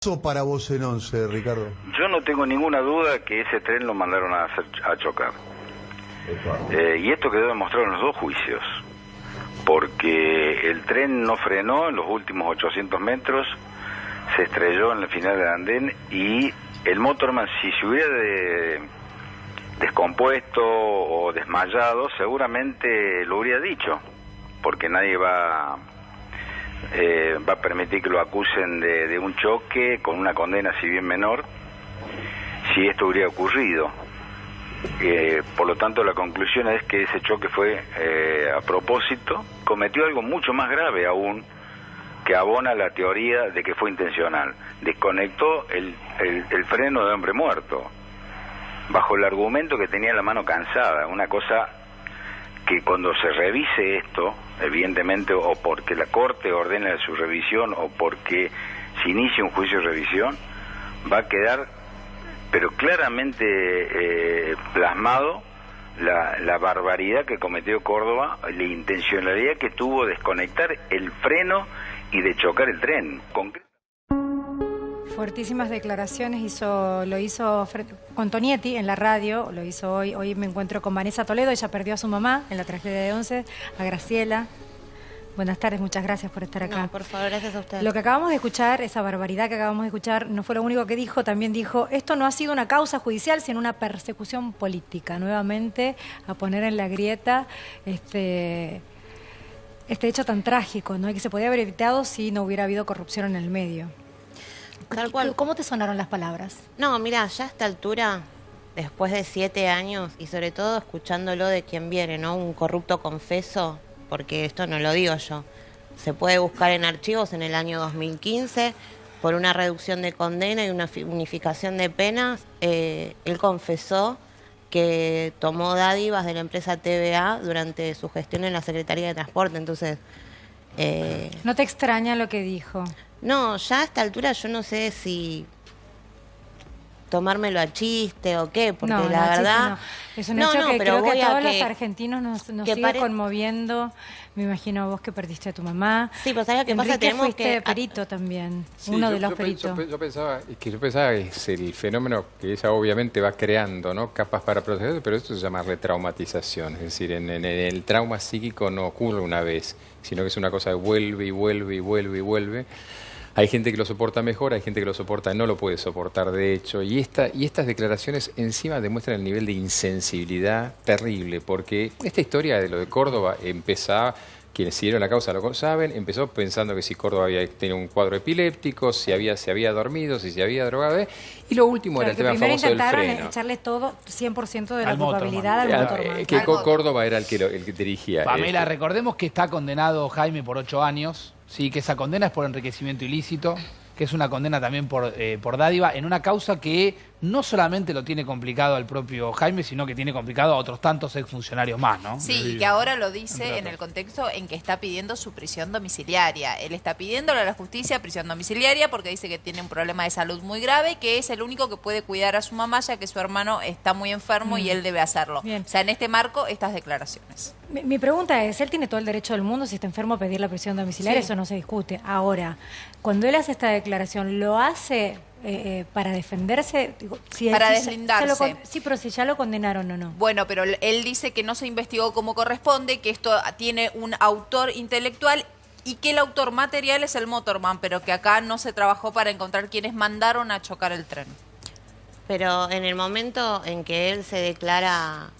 Pasó para vos en 11, Ricardo? Yo no tengo ninguna duda que ese tren lo mandaron a chocar. Y esto quedó demostrado en los dos juicios, porque el tren no frenó en los últimos 800 metros, se estrelló en el final del andén y el motorman, si se hubiera descompuesto o desmayado, seguramente lo hubiera dicho, porque nadie va a permitir que lo acusen de un choque con una condena si bien menor, si esto hubiera ocurrido. Por lo tanto, la conclusión es que ese choque fue a propósito. Cometió algo mucho más grave aún, que abona la teoría de que fue intencional. Desconectó el freno de hombre muerto, bajo el argumento que tenía la mano cansada, una cosa que cuando se revise esto, evidentemente, o porque la Corte ordena su revisión o porque se inicia un juicio de revisión, va a quedar, pero claramente plasmado, la barbaridad que cometió Córdoba, la intencionalidad que tuvo de desconectar el freno y de chocar el tren. Fuertísimas declaraciones lo hizo con Tonietti en la radio, lo hizo hoy. Hoy me encuentro con Vanessa Toledo, ella perdió a su mamá en la tragedia de 11, a Graciela. Buenas tardes, muchas gracias por estar acá. No, por favor, gracias a usted. Lo que acabamos de escuchar, esa barbaridad que acabamos de escuchar, no fue lo único que dijo, también dijo, esto no ha sido una causa judicial, sino una persecución política. Nuevamente, a poner en la grieta este hecho tan trágico, ¿no? Y que se podía haber evitado si no hubiera habido corrupción en el medio. Tal cual. ¿Cómo te sonaron las palabras? No, mira, ya a esta altura, después de 7 años, y sobre todo escuchándolo de quien viene, ¿no? Un corrupto confeso, porque esto no lo digo yo. Se puede buscar en archivos en el año 2015, por una reducción de condena y una unificación de penas, él confesó que tomó dádivas de la empresa TVA durante su gestión en la Secretaría de Transporte. Entonces, ¿no te extraña lo que dijo? No, ya a esta altura yo no sé si tomármelo a chiste o qué, porque no, la verdad... No. Es un hecho que creo que a todos los argentinos nos sigue conmoviendo. Me imagino vos que perdiste a tu mamá. Sí, pero ¿sabes qué pasa? Tenemos fuiste perito también, sí, uno de los peritos. Yo pensaba que es el fenómeno que ella obviamente va creando, ¿no? Capas para protegerse, pero esto se llama retraumatización. Es decir, en el trauma psíquico no ocurre una vez, sino que es una cosa que vuelve y vuelve y vuelve y vuelve. Hay gente que lo soporta mejor, hay gente que lo soporta, no lo puede soportar de hecho. Y estas declaraciones encima demuestran el nivel de insensibilidad terrible, porque esta historia de lo de Córdoba empezaba, quienes siguieron la causa lo saben, empezó pensando que si Córdoba había tenido un cuadro epiléptico, si se había dormido, si se había drogado, y lo último era el tema famoso del freno. Intentaron echarle todo, 100% de la culpabilidad al motorman. Que Córdoba era el que dirigía. Pamela, recordemos que está condenado Jaime por 8 años, sí, que esa condena es por enriquecimiento ilícito, que es una condena también por dádiva, en una causa que no solamente lo tiene complicado al propio Jaime, sino que tiene complicado a otros tantos exfuncionarios más, ¿no? Sí, y que ahora lo dice en el contexto en que está pidiendo su prisión domiciliaria. Él está pidiéndole a la justicia prisión domiciliaria porque dice que tiene un problema de salud muy grave, que es el único que puede cuidar a su mamá, ya que su hermano está muy enfermo y él debe hacerlo. Bien. O sea, en este marco, estas declaraciones. Mi pregunta es, él tiene todo el derecho del mundo, si está enfermo, a pedir la prisión domiciliaria, sí. Eso no se discute. Ahora, cuando él hace esta declaración, ¿lo hace para defenderse? Digo, para deslindarse. Sí, pero si ya lo condenaron o no. Bueno, pero él dice que no se investigó como corresponde, que esto tiene un autor intelectual y que el autor material es el motorman, pero que acá no se trabajó para encontrar quienes mandaron a chocar el tren. Pero en el momento en que él se declara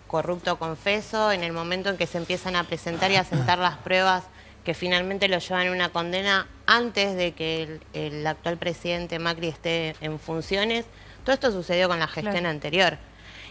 corrupto confeso, en el momento en que se empiezan a presentar y a sentar las pruebas que finalmente lo llevan a una condena antes de que el actual presidente Macri esté en funciones, todo esto sucedió con la gestión anterior.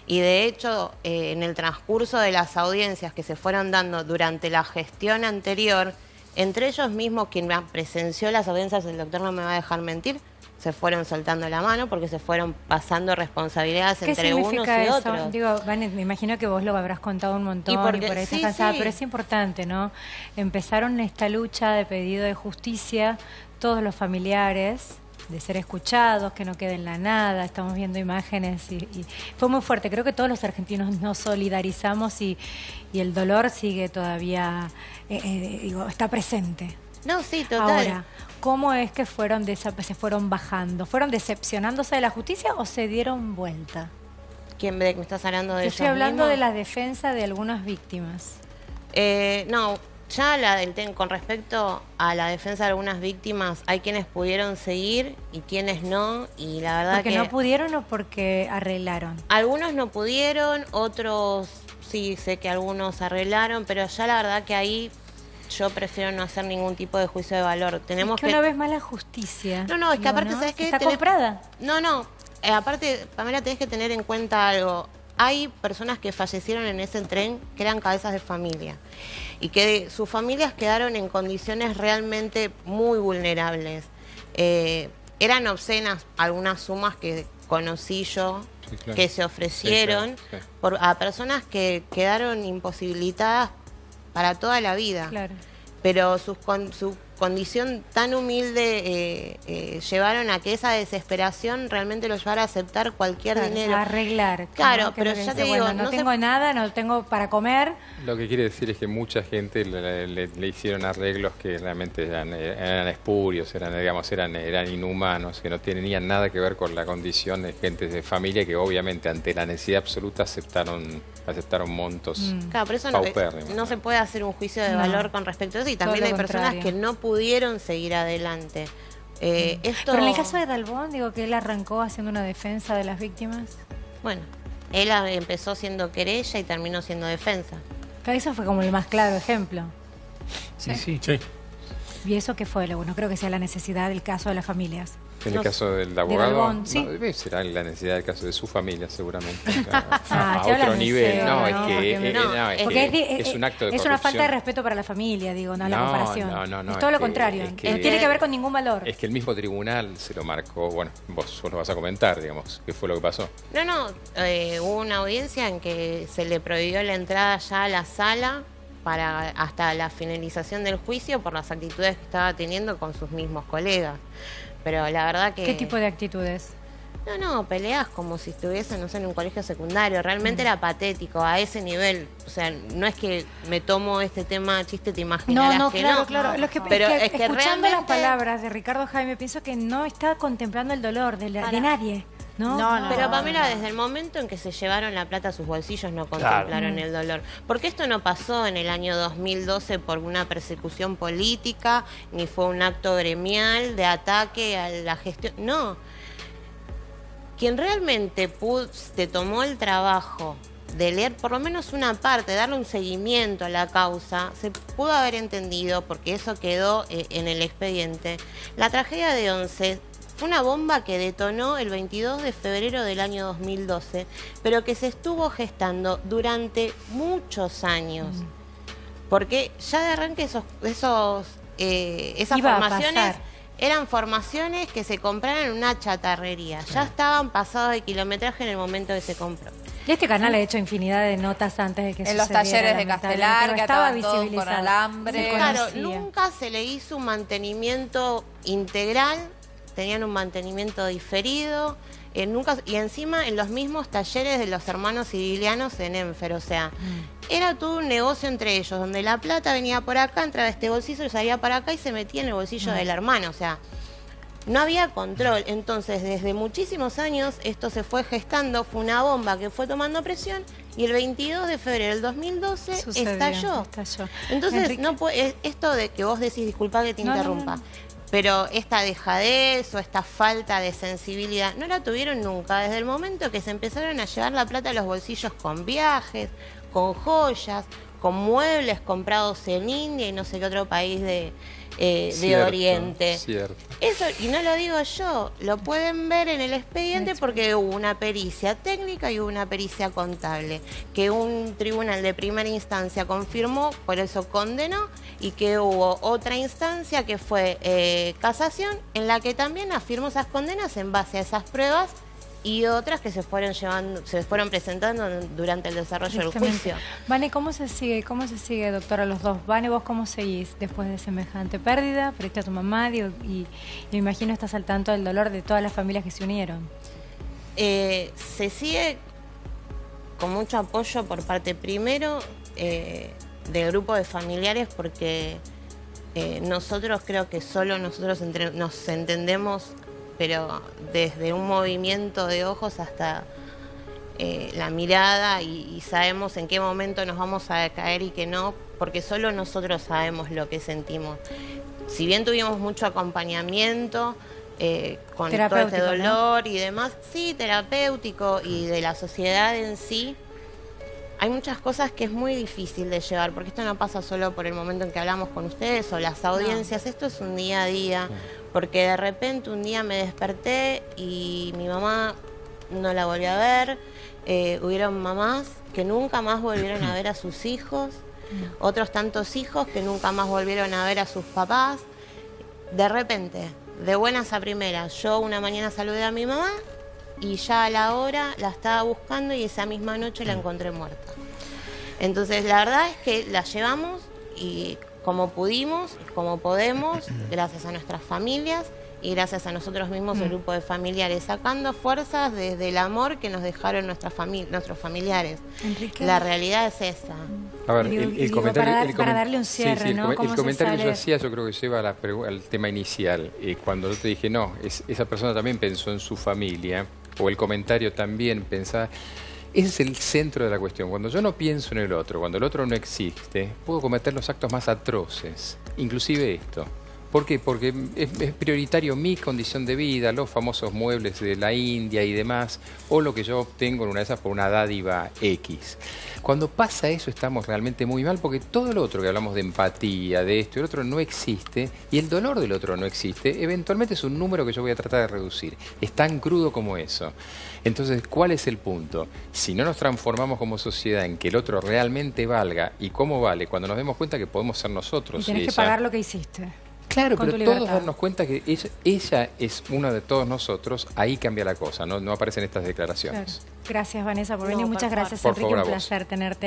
Y de hecho, en el transcurso de las audiencias que se fueron dando durante la gestión anterior, entre ellos mismos, quien presenció las audiencias, el doctor no me va a dejar mentir, se fueron soltando la mano porque se fueron pasando responsabilidades entre unos y otros. Digo, Vane, me imagino que vos lo habrás contado un montón y por ahí estás cansada, pero es importante, ¿no? Empezaron esta lucha de pedido de justicia, todos los familiares, de ser escuchados, que no quede en la nada, estamos viendo imágenes y fue muy fuerte. Creo que todos los argentinos nos solidarizamos y el dolor sigue todavía, está presente. No, sí, total. Ahora, ¿cómo es que se fueron bajando? ¿Fueron decepcionándose de la justicia o se dieron vuelta? ¿Quién me estás hablando de Te ellos estoy hablando mismos? de la defensa de algunas víctimas. No, ya con respecto a la defensa de algunas víctimas, hay quienes pudieron seguir y quienes no, y la verdad ¿Porque que no pudieron o porque arreglaron? algunos no pudieron, otros sí, sé que algunos arreglaron, pero ya la verdad que ahí yo prefiero no hacer ningún tipo de juicio de valor. Tenemos Es que una vez más la justicia. No, es que aparte, ¿no? ¿sabes qué? Está comprada. No, aparte, Pamela, tenés que tener en cuenta algo. Hay personas que fallecieron en ese tren que eran cabezas de familia y que sus familias quedaron en condiciones realmente muy vulnerables. Eran obscenas algunas sumas que conocí yo, Sí, claro. que se ofrecieron Sí, claro, sí. a personas que quedaron imposibilitadas para toda la vida. Claro. Pero su condición tan humilde llevaron a que esa desesperación realmente lo llevara a aceptar cualquier Claro, dinero. a arreglar. Claro, ¿no? Que pero es lo que ya dice, te digo, bueno, no no se- tengo nada, no tengo para comer. Lo que quiere decir es que mucha gente le hicieron arreglos que realmente eran espurios, eran inhumanos, que no tenían nada que ver con la condición de gente de familia que obviamente ante la necesidad absoluta aceptaron montos Claro, por eso paupérrimos. no se puede hacer un juicio de No. valor con respecto a eso, y Todo también lo hay personas contrario. que no pudieron seguir adelante. Esto, Pero en el caso de Dalbón, digo que él arrancó haciendo una defensa de las víctimas. bueno, él empezó siendo querella y terminó siendo defensa. Pero eso fue como el más claro ejemplo. Sí, sí. Sí. ¿Y eso qué fue? Bueno, creo que sea la necesidad del caso de las familias. En el No, caso del abogado, Dalbón, sí. no, será la necesidad del caso de su familia, seguramente. Ah, A te hablan otro en nivel. serio, No, es ¿no? que, Porque no, es, Porque que es un acto de es una falta de corrupción. respeto para la familia, digo, no la No, comparación. no, es todo es lo que- contrario. es que- No tiene que ver con ningún valor. Es que el mismo tribunal se lo marcó. Bueno, vos lo vas a comentar, digamos, qué fue lo que pasó. No, hubo una audiencia en que se le prohibió la entrada ya a la sala para hasta la finalización del juicio por las actitudes que estaba teniendo con sus mismos colegas. Pero la verdad que... ¿Qué tipo de actitudes? No, peleas como si estuviesen, no sé, en un colegio secundario. Realmente era patético a ese nivel. O sea, no es que me tomo este tema chiste, te imaginarás No, que claro, no. claro. Lo que, Pero es que escuchando realmente... las palabras de Ricardo Jaime, pienso que no está contemplando el dolor de nadie. ¿No? Pero Pamela, desde el momento en que se llevaron la plata a sus bolsillos no contemplaron el dolor. Porque esto no pasó en el año 2012 por una persecución política, ni fue un acto gremial de ataque a la gestión. No. Quien realmente te tomó el trabajo de leer por lo menos una parte, darle un seguimiento a la causa, se pudo haber entendido, porque eso quedó en el expediente. La tragedia de Once fue una bomba que detonó el 22 de febrero del año 2012, pero que se estuvo gestando durante muchos años. Porque ya de arranque esas Iba a formaciones pasar. eran formaciones que se compraron en una chatarrería. Ya estaban pasados de kilometraje en el momento que se compró. Y este canal ha hecho infinidad de notas antes de que En los sucediera, talleres de lamentablemente, Castelar, pero que estaba ataban todo con visibilizado. alambre. Se Claro, conocía. nunca se le hizo un mantenimiento integral, tenían un mantenimiento diferido, y encima en los mismos talleres de los hermanos sicilianos en Enfer, o sea, era todo un negocio entre ellos, donde la plata venía por acá, entraba a este bolsillo y salía para acá y se metía en el bolsillo del hermano, o sea, no había control. Entonces, desde muchísimos años esto se fue gestando, fue una bomba que fue tomando presión, y el 22 de febrero del 2012 Sucedió, estalló. estalló. Entonces, Enrique. no puede, esto de que vos decís, disculpa que te No, no, interrumpa, no. pero esta dejadez o esta falta de sensibilidad no la tuvieron nunca, desde el momento que se empezaron a llevar la plata a los bolsillos con viajes, con joyas, con muebles comprados en India y no sé qué otro país de Cierto, Oriente. Cierto. Eso, y no lo digo yo, lo pueden ver en el expediente porque hubo una pericia técnica y hubo una pericia contable, que un tribunal de primera instancia confirmó, por eso condenó, y que hubo otra instancia que fue casación, en la que también afirmó esas condenas en base a esas pruebas y otras que se fueron presentando durante el desarrollo del Exactamente. juicio. Vane, ¿cómo se sigue, doctora, los dos? Vane, ¿vos cómo seguís después de semejante pérdida? Perdiste a tu mamá, digo, y me imagino estás al tanto del dolor de todas las familias que se unieron. Se sigue con mucho apoyo por parte primero del grupo de familiares, porque nosotros creo que solo nosotros nos entendemos, pero desde un movimiento de ojos hasta la mirada y sabemos en qué momento nos vamos a caer y que no, porque solo nosotros sabemos lo que sentimos. Si bien tuvimos mucho acompañamiento con todo este dolor, ¿no? Y demás, sí, terapéutico y de la sociedad en sí, hay muchas cosas que es muy difícil de llevar, porque esto no pasa solo por el momento en que hablamos con ustedes o las audiencias, esto es un día a día, porque de repente un día me desperté y mi mamá no la volví a ver, hubieron mamás que nunca más volvieron a ver a sus hijos, otros tantos hijos que nunca más volvieron a ver a sus papás. De repente, de buenas a primeras, yo una mañana saludé a mi mamá y ya a la hora la estaba buscando y esa misma noche la encontré muerta. Entonces la verdad es que la llevamos y como pudimos, como podemos, gracias a nuestras familias y gracias a nosotros mismos, el grupo de familiares, sacando fuerzas desde el amor que nos dejaron nuestros familiares. Enrique. La realidad es esa. A ver, el comentario... para darle un cierre, ¿no? El comentario que yo hacía, yo creo que lleva al tema inicial. Cuando yo te dije, no, esa persona también pensó en su familia, o el comentario también pensaba... Ese es el centro de la cuestión. Cuando yo no pienso en el otro, cuando el otro no existe, puedo cometer los actos más atroces, inclusive esto. ¿Por qué? Porque es prioritario mi condición de vida, los famosos muebles de la India y demás, o lo que yo obtengo en una de esas por una dádiva X. Cuando pasa eso estamos realmente muy mal, porque todo lo otro que hablamos de empatía, de esto y el otro no existe, y el dolor del otro no existe, eventualmente es un número que yo voy a tratar de reducir. Es tan crudo como eso. Entonces, ¿cuál es el punto? Si no nos transformamos como sociedad en que el otro realmente valga, y cómo vale, cuando nos demos cuenta que podemos ser nosotros. Y tenés que pagar lo que hiciste. Claro, pero todos darnos cuenta que ella es una de todos nosotros, ahí cambia la cosa, no aparecen estas declaraciones. Claro. Gracias, Vanessa, por venir. Muchas gracias, Por Enrique. favor, Un placer tenerte.